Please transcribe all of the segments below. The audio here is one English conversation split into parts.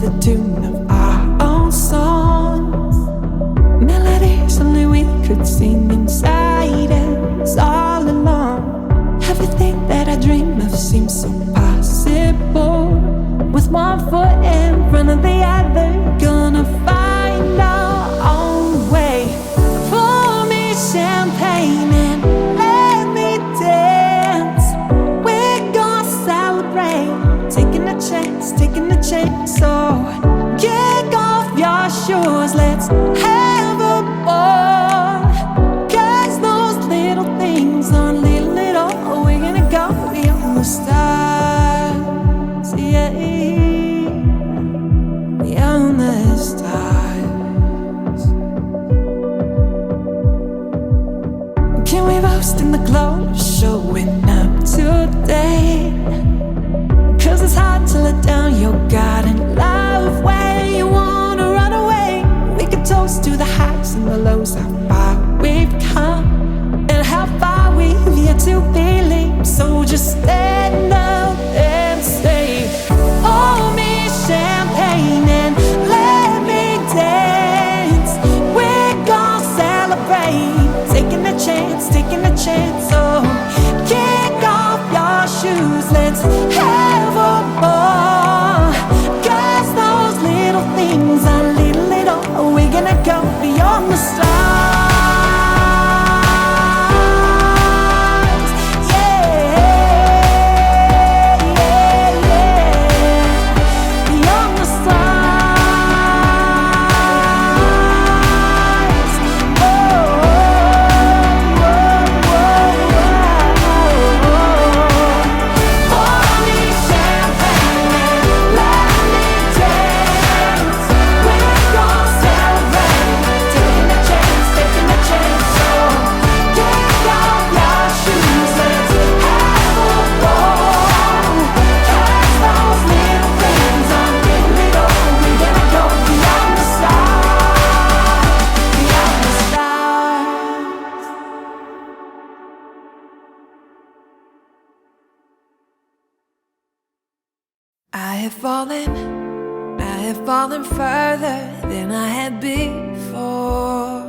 the tune of our own songs. Melodies only we could sing inside us all along. Everything that I dream of seems so possible. With one foot in front of the other, gonna find our own way. Pour me champagne and let me dance. We're gonna celebrate, taking a chance, taking a chance. So kick off your shoes, let's have a ball. 'Cause those little things are little, we're gonna go beyond the stars, yeah, beyond the stars. Can we boast in the glow of showing up today? 'Cause it's hard to let down your garden love when you wanna run away. We could toast to the highs and the lows, how far we've come and how far we've yet to believe. So just stand up and say, pour me champagne and let me dance. We're gonna celebrate, taking a chance, taking a chance. So kick off your shoes, let's have a ball. 'Cause those little things are little, we're gonna go beyond the stars. I have fallen further than I had before.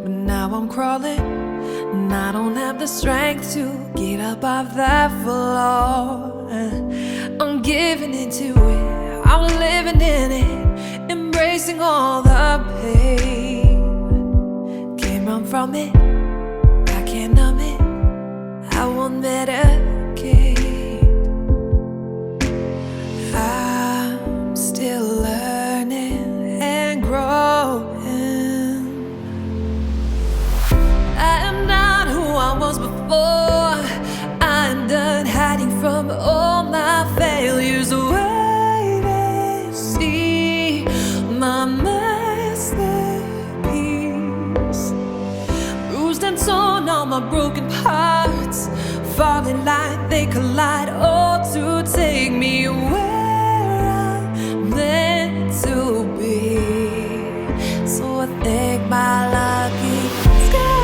But now I'm crawling, and I don't have the strength to get up off that floor. I'm giving into it, I'm living in it, embracing all the pain. Can't run from it, I can't numb it, I won't medicate. I'm still learning and growing. I am not who I was before. I'm done hiding from all my failures. Wait and see my masterpiece. Bruised and torn, all my broken parts falling like they collide, all to take me away meant to be. So I thank my lucky scars.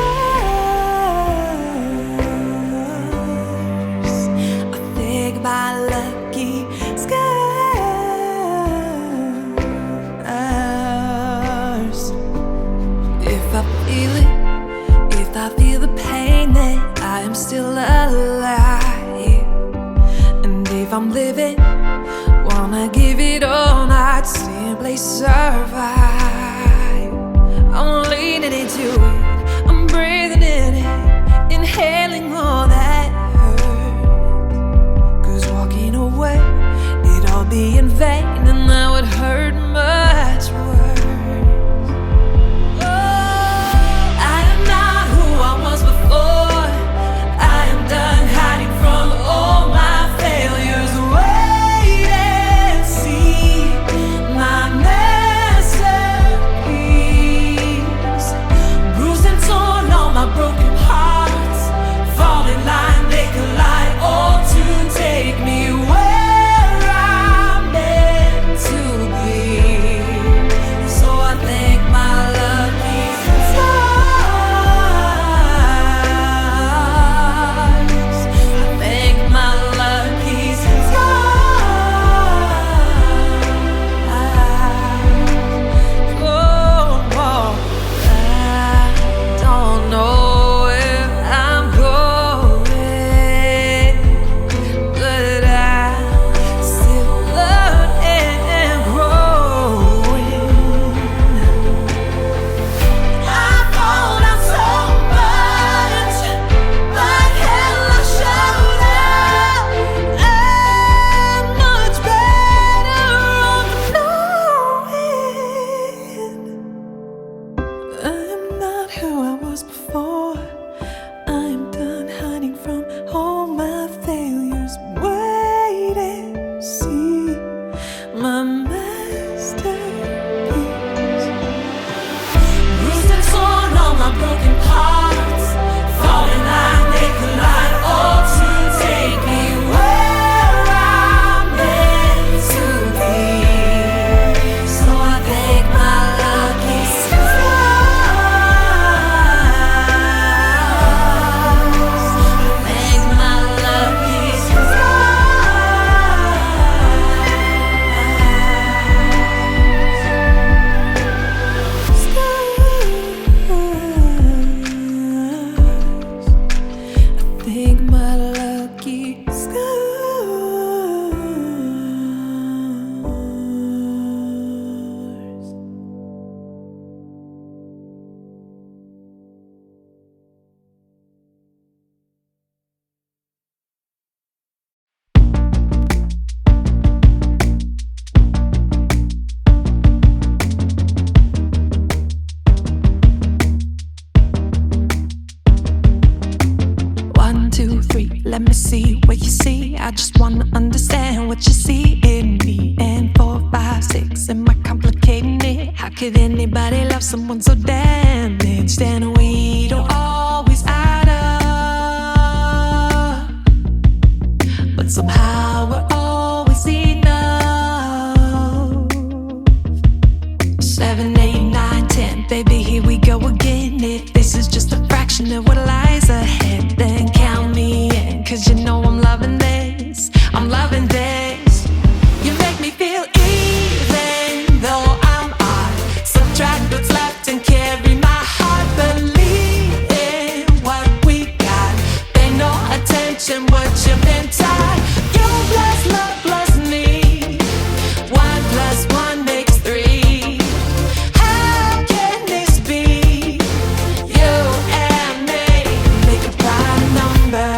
I thank my lucky scars. If I feel it, if I feel the pain, then I am still alive. And if I'm living, wanna give it all, not simply survive. I'm leaning into it, I'm breathing in it, inhaling all that hurt. 'Cause walking away, it'd all be in vain, and that would hurt much worse. Oh, I am not who I was before. I am done hiding from all my failures. Take me where I'm meant let me see what you see. I just wanna understand what you see in me. And 4, 5, 6, am I complicating it? How could anybody love someone so damaged? And we don't always add up, but somehow we're always enough. 7, 8, 9, 10, baby, here we go again. If this is just a fraction of what lies ahead, then count me in, 'cause you know I'm loving this, I'm loving this. You make me feel even though I'm odd. Subtract what's left and carry my heart. Believe in what we got. Pay no attention what you've been taught. You plus love plus me. 1 plus 1 makes 3. How can this be? You and me make a prime number.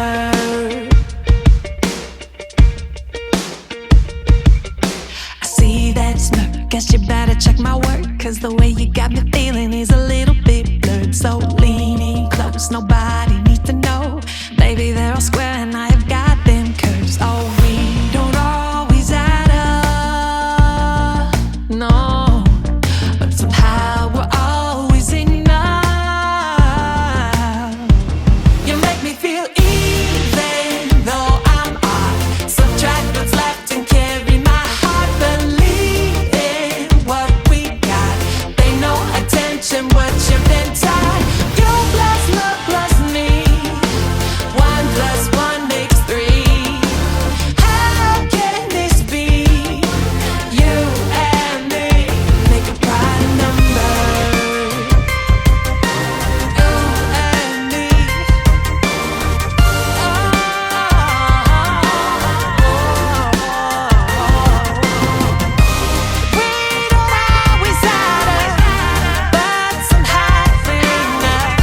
I see that smirk, guess you better check my work, 'cause the way you got me feeling is a little bit blurred. So leaning close, nobody needs to know. Baby, they're all square and I have got them curves. Oh, we don't always add up, no, but somehow we're always enough. You make me feel even though I'm odd. Subtract what's left and carry my heart. Believe in what we got. Pay no attention what you've been taught. You plus love plus me. 1 plus 1 makes 3. How can this be? You and me make a prime number. You and me. We don't always add up, but somehow we're enough.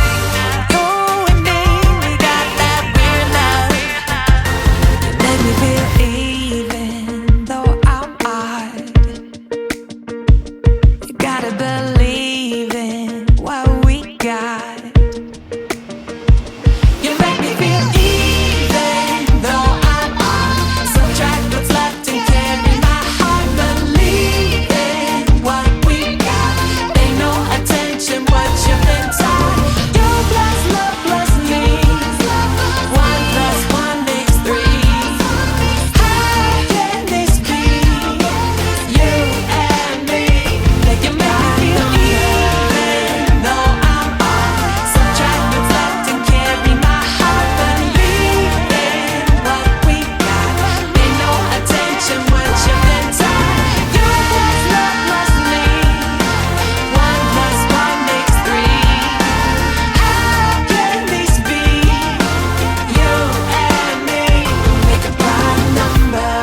You and me, we got that weird love. You make me feel even though I'm odd. You gotta believe in what we got. You make me feel even though I'm odd. Subtract what's left and carry my heart. Believe in what we got. Pay no attention what you've been taught. You plus love plus me. 1 plus 1 makes 3. How can this be? You and me. You make me feel even though I'm odd. Subtract what's left and carry my heart. Believe in what we got. Pay no attention what you've been taught. You plus love plus me. 1 plus 1 makes 3. How can this be? You and me make a prime number.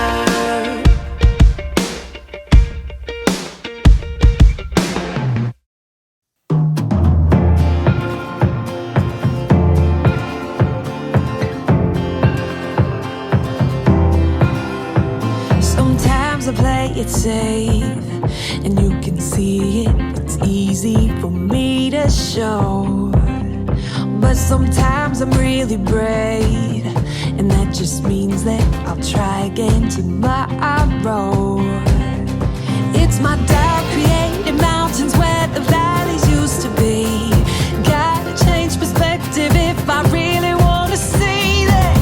Sometimes I play it safe, and you can see it. It's easy for me to show. But sometimes I'm really brave, and that just means that I'll try again tomorrow. It's my doubt creating mountains where the valleys used to be. Gotta change perspective if I really wanna see that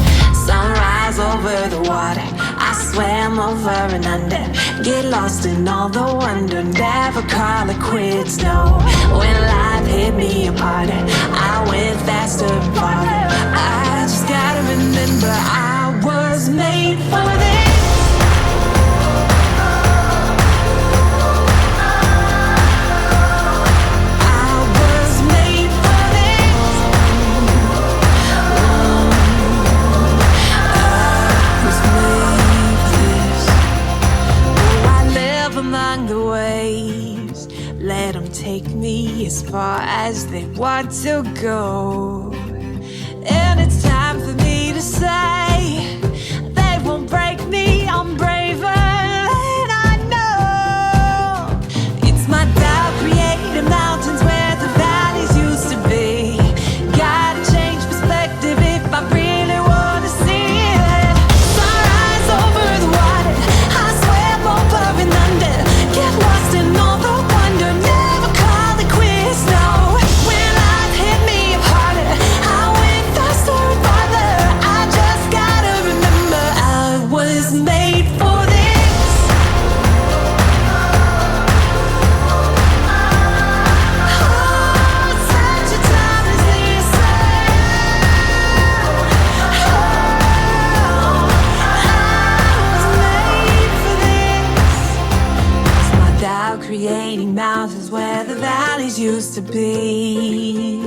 sunrise over the water. I swam over and under, get lost in all the wonder, never call it quits, no. When life hit me apart, I went faster and farther. I just gotta remember I was made for this. I was made for this. I was made for this. Oh, I live among the waves. Let them take me as far as they want to go. And it's time for me to say, they won't break me, I'm braver than I know. It's my doubt creating mountains where the valleys used to be. Gotta change perspective if I really wanna see it. was made for this. Oh, such a time as this. Creating mountains where the valleys used to be,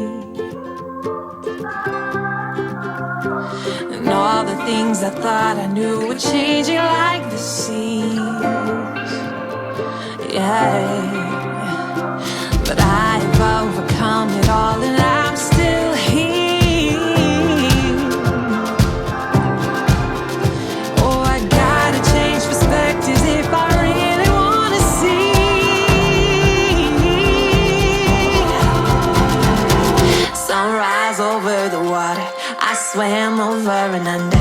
and all the things I thought I knew were changing like the seas. Yeah, but I've overcome it all and I'm still here. Oh, I gotta change perspectives if I really wanna see. Sunrise over the water, I swam over and under.